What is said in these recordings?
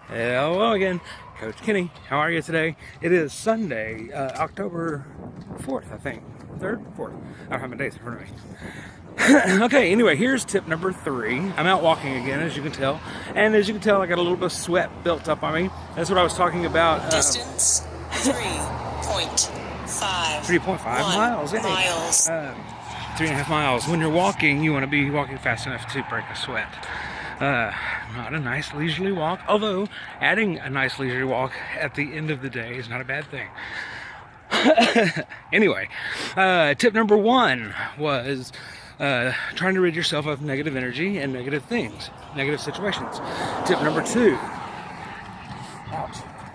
Hello again, Coach Kenny. How are you today? It is Sunday, October 4th, I think. 3rd? 4th. I don't have my dates in front of me. Okay, anyway, here's tip number 3. I'm out walking again, as you can tell. And as you can tell, I got a little bit of sweat built up on me. That's what I was talking about. Distance 3.5 miles. Hey. miles. 3.5 miles. When you're walking, you want to be walking fast enough to break a sweat. Not a nice leisurely walk, although adding a nice leisurely walk at the end of the day is not a bad thing. Anyway, tip number 1 was trying to rid yourself of negative energy and negative things, negative situations. Tip number 2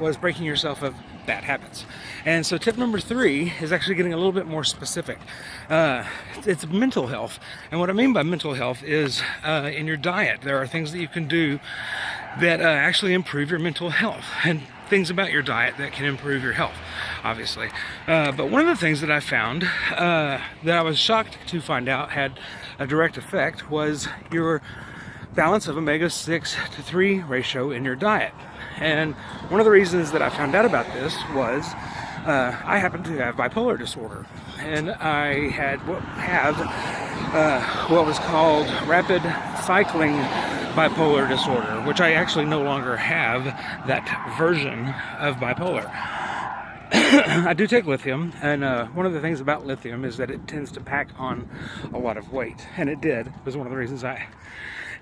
was breaking yourself of bad habits. And so tip number 3 is actually getting a little bit more specific. It's mental health. And what I mean by mental health is in your diet, there are things that you can do that actually improve your mental health, and things about your diet that can improve your health, obviously. But one of the things that I found that I was shocked to find out had a direct effect was your balance of omega-6 to 3 ratio in your diet. And one of the reasons that I found out about this was I happen to have bipolar disorder, and I have what was called rapid cycling bipolar disorder, which I actually no longer have that version of bipolar. I do take lithium, and one of the things about lithium is that it tends to pack on a lot of weight, and it did. It was one of the reasons I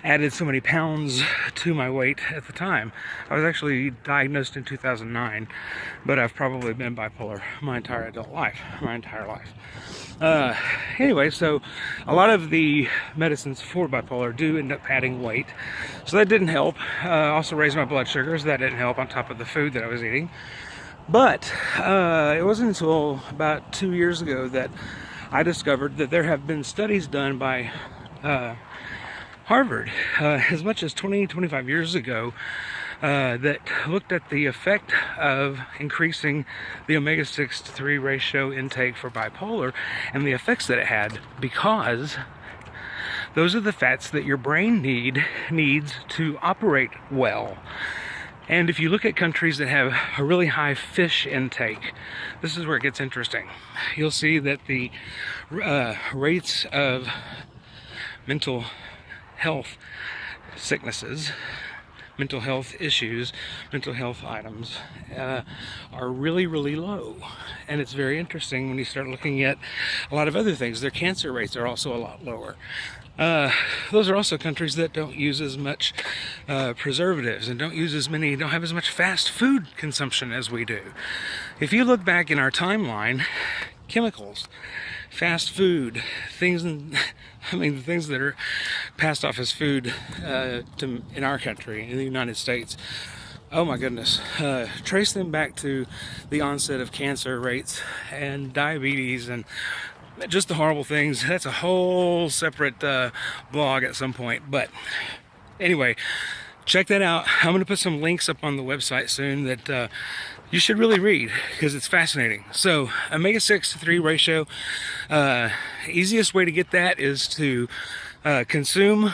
added so many pounds to my weight at the time. I was actually diagnosed in 2009, but I've probably been bipolar my entire life. Anyway, so a lot of the medicines for bipolar do end up adding weight, so that didn't help. Also raised my blood sugars. That didn't help on top of the food that I was eating. But it wasn't until about 2 years ago that I discovered that there have been studies done by Harvard as much as 25 years ago that looked at the effect of increasing the omega-6 to 3 ratio intake for bipolar and the effects that it had, because those are the fats that your brain needs to operate well. And if you look at countries that have a really high fish intake, this is where it gets interesting. You'll see that the rates of mental health sicknesses, mental health issues, mental health items are really, really low. And it's very interesting when you start looking at a lot of other things. Their cancer rates are also a lot lower. Those are also countries that don't use as much preservatives and don't have as much fast food consumption as we do. If you look back in our timeline, chemicals, fast food, the things that are passed off as food in our country, in the United States, oh my goodness, trace them back to the onset of cancer rates and diabetes and just the horrible things. That's a whole separate blog at some point. But anyway, check that out. I'm going to put some links up on the website soon that you should really read, because it's fascinating. So omega-6 to 3 ratio, easiest way to get that is to consume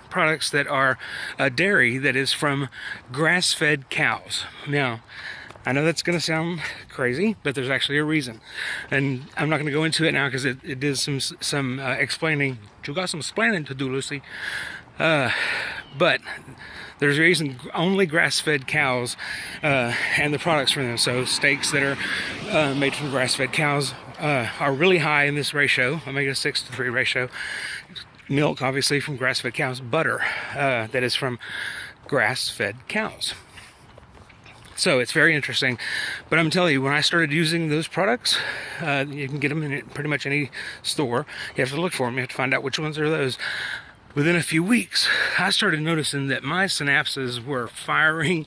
products that are dairy that is from grass-fed cows. Now, I know that's going to sound crazy, but there's actually a reason, and I'm not going to go into it now because it is some explaining. You got some explaining to do, Lucy. But there's a reason only grass-fed cows and the products from them, so steaks that are made from grass-fed cows are really high in this ratio, omega-6 to 3 ratio. Milk, obviously, from grass-fed cows. Butter that is from grass-fed cows. So it's very interesting. But I'm telling you, when I started using those products, you can get them in pretty much any store. You have to look for them. You have to find out which ones are those. Within a few weeks, I started noticing that my synapses were firing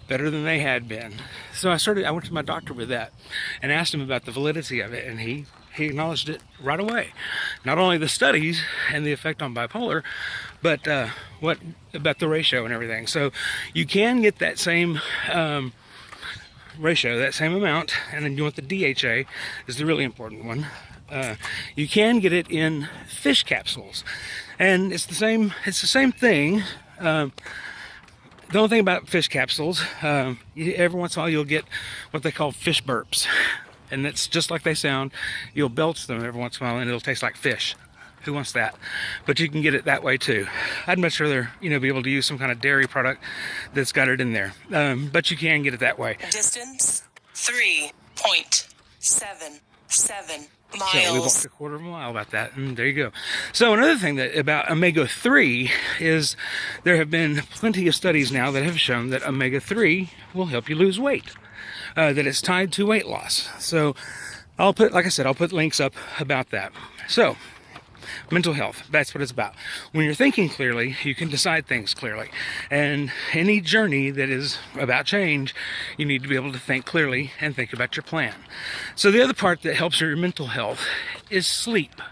better than they had been. So I went to my doctor with that and asked him about the validity of it, and he acknowledged it right away. Not only the studies and the effect on bipolar, but what about the ratio and everything. So you can get that same ratio, that same amount, and then you want the DHA is the really important one. You can get it in fish capsules, and it's the same thing. the only thing about fish capsules, every once in a while you'll get what they call fish burps. And that's just like they sound. You'll belch them every once in a while and it'll taste like fish. Who wants that? But you can get it that way too. I'd much rather, be able to use some kind of dairy product that's got it in there. But you can get it that way. Distance 3.77 miles. So we walked a quarter of a mile about that, and there you go. So another thing that about omega-3 is there have been plenty of studies now that have shown that omega-3 will help you lose weight. That it's tied to weight loss. So I'll put links up about that. So mental health, that's what it's about. When you're thinking clearly, you can decide things clearly. And any journey that is about change, you need to be able to think clearly and think about your plan. So the other part that helps your mental health is sleep.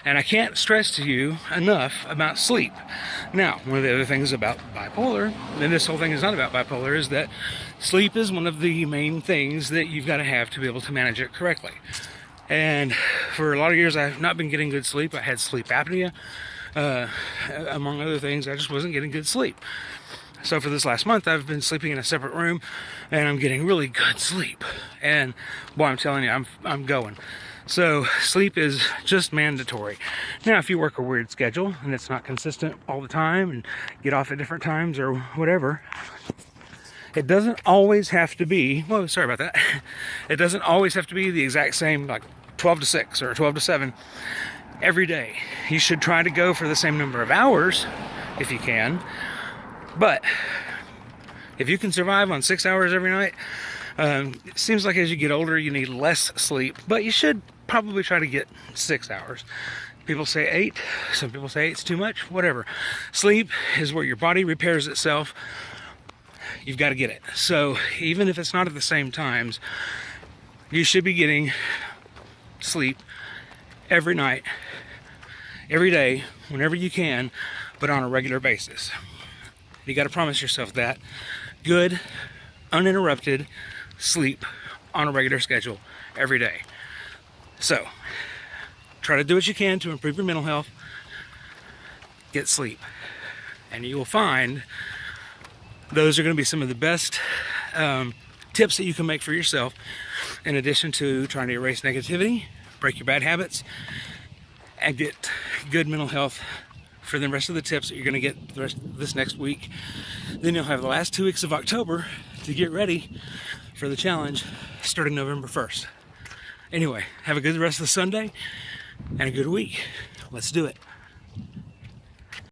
And I can't stress to you enough about sleep. Now, one of the other things about bipolar, and this whole thing is not about bipolar, is that sleep is one of the main things that you've got to have to be able to manage it correctly. And for a lot of years, I've not been getting good sleep. I had sleep apnea, among other things. I just wasn't getting good sleep. So for this last month, I've been sleeping in a separate room, and I'm getting really good sleep. And boy, I'm telling you, I'm going. So sleep is just mandatory. Now, if you work a weird schedule and it's not consistent all the time and get off at different times or whatever, it doesn't always have to be, whoa, sorry about that. It doesn't always have to be the exact same, like 12 to 6 or 12 to 7 every day. You should try to go for the same number of hours if you can. But if you can survive on 6 hours every night, it seems like as you get older, you need less sleep, but you should probably try to get 6 hours. People say 8, some people say 8's too much, whatever. Sleep is where your body repairs itself. You've got to get it. So even if it's not at the same times, you should be getting sleep every night, every day, whenever you can, but on a regular basis. You got to promise yourself that. Good, uninterrupted sleep on a regular schedule every day. So try to do what you can to improve your mental health. Get sleep. And you will find those are going to be some of the best tips that you can make for yourself, in addition to trying to erase negativity, break your bad habits, and get good mental health for the rest of the tips that you're going to get the rest of this next week. Then you'll have the last 2 weeks of October to get ready for the challenge starting November 1st. Anyway, have a good rest of the Sunday and a good week. Let's do it.